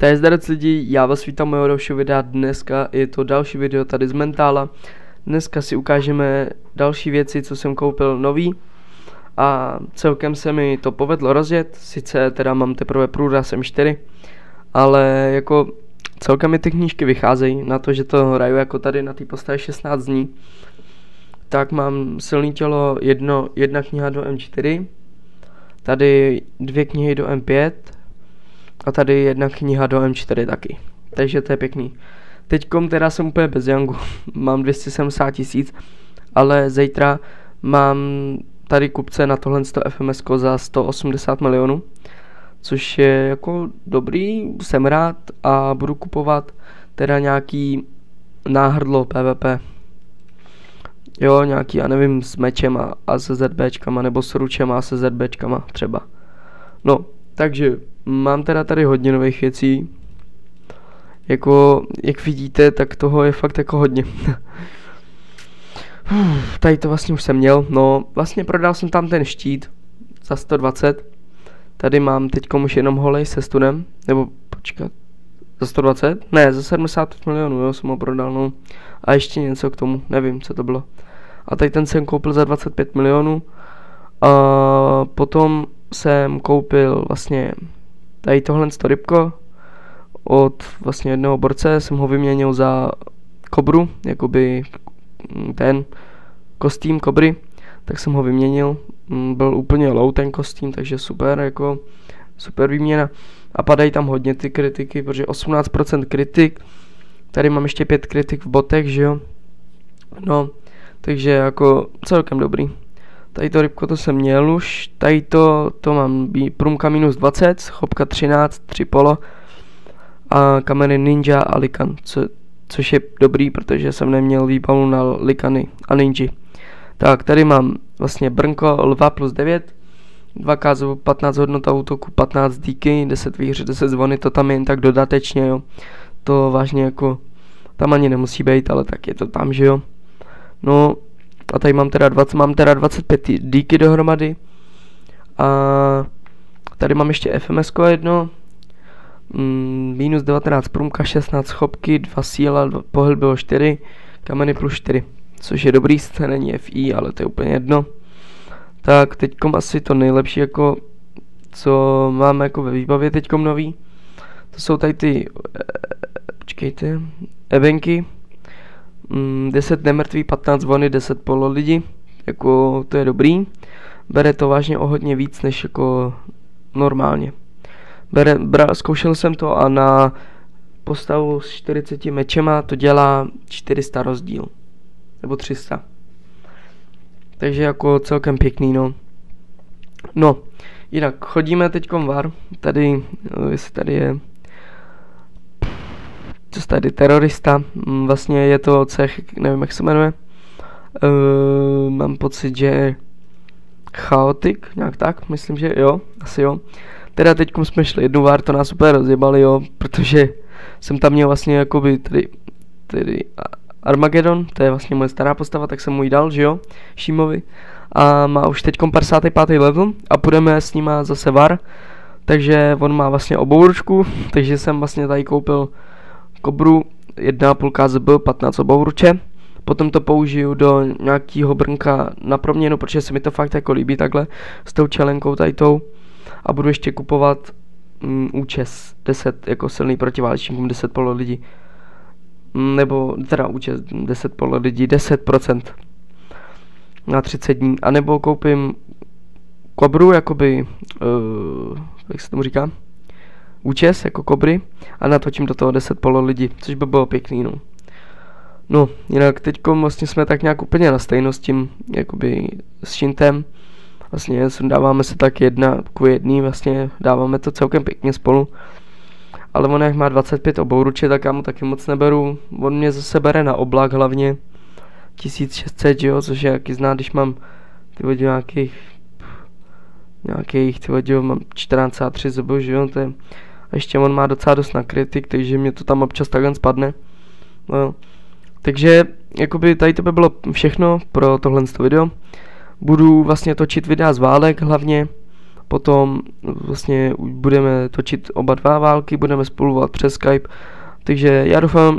Takže zdarec lidi, já vás vítám mého dalšího videa. Dneska je to další video tady z Mentála. Dneska si ukážeme další věci, co jsem koupil nový. A celkem se mi to povedlo rozjet, sice teda mám teprve průraz M4, ale jako celkem mi ty knížky vycházejí, na to, že to hraju jako tady na té postavě 16 dní. Tak mám silný tělo, jedna kniha do M4, tady 2 knihy do M5 a tady 1 kniha do M4 taky, takže to je pěkný. Teďkom teda jsem úplně bez jangu, mám 270 000, ale zítra mám tady kupce na tohle FMS za 180 milionů, což je jako dobrý, jsem rád a budu kupovat teda nějaký náhrdlo PvP. Jo, nějaký, já nevím, s mečem a se ZBčkama, nebo s ručem a se ZBčkama třeba. No, takže mám teda tady hodně nových věcí. Jako, jak vidíte, tak toho je fakt jako hodně. Tady to vlastně už jsem měl, no, vlastně prodal jsem tam ten štít za 120. Tady mám teďkom už jenom holej se studem, nebo počkat, za 120? Ne, za 75 milionů, jo, jsem ho prodal, no. A ještě něco k tomu, nevím, co to bylo. A tady ten jsem koupil za 25 milionů. A potom jsem koupil vlastně tady tohle rybko od vlastně jednoho borce, jsem ho vyměnil za kobru, jakoby ten kostým kobry, tak jsem ho vyměnil, byl úplně low ten kostým, takže super, jako super výměna. A padají tam hodně ty kritiky, protože 18% kritik, tady mám ještě 5 kritik v botech, že jo, no, takže jako celkem dobrý. Tady to rybko to jsem měl už, tady to mám průmka minus 20, schopka 13, 3 polo a kameny ninja a likan, což je dobrý, protože jsem neměl výbavu na likany a ninji. Tak, tady mám vlastně brnko lva plus 9, 2k 15 hodnota útoku, 15 díky, 10 výhře, 10 zvony, to tam je jen tak dodatečně, jo. To vážně jako, tam ani nemusí být, ale tak je to tam, že jo. No, a tady mám teda 25 díky dohromady. A tady mám ještě FMS jedno. Minus 19 průmka, 16 schopky, 2 síla, pohyb bylo 4, kameny plus 4. Což je dobrý, sice není FI, ale to je úplně jedno. Tak teďkom asi to nejlepší, jako co máme jako ve výbavě teďkom nový. To jsou tady ty, počkejte, evenky. 10 nemrtví, 15 vony, 10 polo lidi. Jako to je dobrý. Bere to vážně o hodně víc než jako normálně. Zkoušel jsem to a na postavu s 40 mečema to dělá 400 rozdíl. Nebo 300. Takže jako celkem pěkný, no. No, jinak chodíme teďkom var. Tady, jestli tady je, co tady terorista, vlastně je to cech, nevím jak se jmenuje. Mám pocit, že Chaotic, nějak tak, myslím, že jo, asi jo. Teda teďkom jsme šli jednu vár, to nás úplně rozjebali, jo, protože jsem tam měl vlastně jakoby tady Armageddon, to je vlastně moje stará postava, tak jsem mu ji dal, že jo, Šímovi. A má už teďkom 55. level a půjdeme s nima zase var. Takže on má vlastně obouručku, takže jsem vlastně tady koupil kobru 1,5 KZB, 15 obouruče. Potom to použiju do nějakého brnka na proměnu, protože se mi to fakt jako líbí takhle s tou čelenkou tady tou. A budu ještě kupovat účes 10 jako silný protiválečníkům, 10 polo lidí. Nebo teda účes 10 polo lidí, 10% na 30 dní. A nebo koupím kobru, jakoby, jak se tomu říká, účes jako kobry a natočím do toho 10 polo lidí, což by bylo pěkný, no. No, jinak teďko vlastně jsme tak nějak úplně na stejno s tím, jakoby s Shintem. Vlastně dáváme se tak 1:1, vlastně dáváme to celkem pěkně spolu. Ale on jak má 25 obouruče, tak já mu taky moc neberu. On mě zase bere na oblak hlavně 1600, jo, což je jaký zná, když mám ty vodě nějakých ty vodě, mám 43 zb, že jo, to je. A ještě on má docela dost na kritik, takže mě to tam občas takhle spadne. No jo. Takže jakoby tady to by bylo všechno pro tohle video. Budu vlastně točit videa z válek hlavně, potom vlastně budeme točit oba dva války, budeme spolovat přes Skype, takže já doufám,